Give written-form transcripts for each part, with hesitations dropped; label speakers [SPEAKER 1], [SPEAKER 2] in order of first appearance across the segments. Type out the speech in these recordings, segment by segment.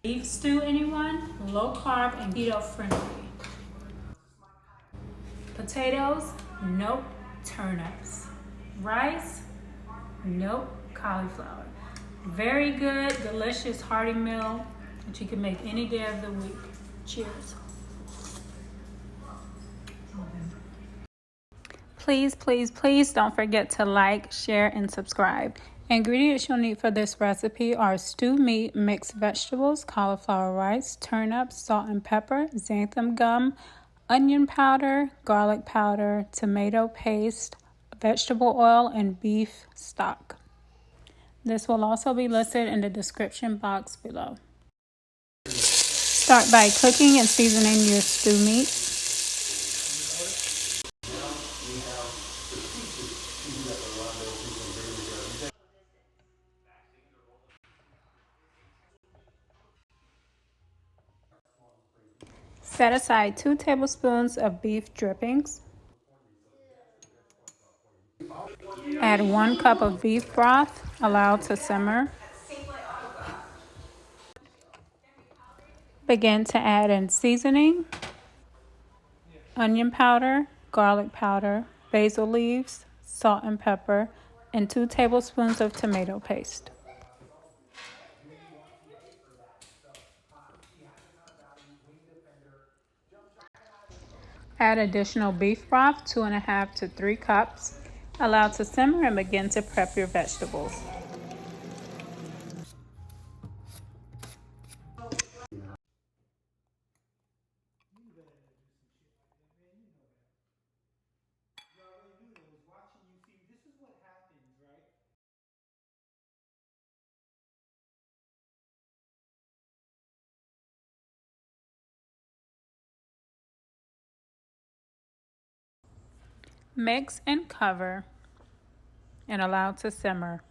[SPEAKER 1] Beef stew, anyone? Low carb and keto friendly. Potatoes? Nope. Turnips. Rice? Nope. Cauliflower. Very good, delicious, hearty meal that you can make any day of the week. Cheers. Please, please, please don't forget to like, share, and subscribe. Ingredients you'll need for this recipe are stewed meat, mixed vegetables, cauliflower rice, turnips, salt and pepper, xanthan gum, onion powder, garlic powder, tomato paste, vegetable oil, and beef stock. This will also be listed in the description box below. Start by cooking and seasoning your stew meat. Set aside 2 tablespoons of beef drippings. Add 1 cup of beef broth, allow to simmer. Begin to add in seasoning, onion powder, garlic powder, basil leaves, salt and pepper, and 2 tablespoons of tomato paste. Add additional beef broth, 2.5 to 3 cups. Allow to simmer and begin to prep your vegetables. Mix and cover and allow to simmer.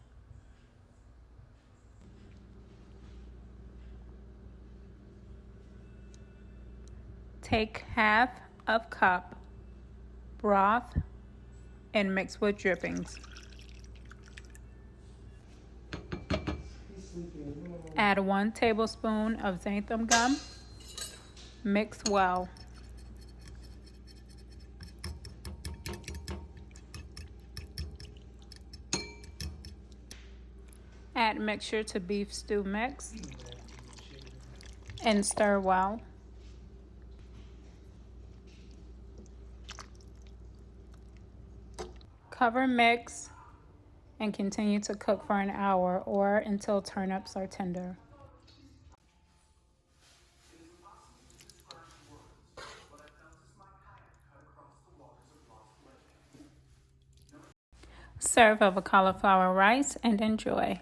[SPEAKER 1] Take half of cup broth and mix with drippings. Add 1 tablespoon of xanthan gum. Mix well. Add mixture to beef stew mix and stir well. Cover mix and continue to cook for an hour or until turnips are tender. Serve over cauliflower rice and enjoy.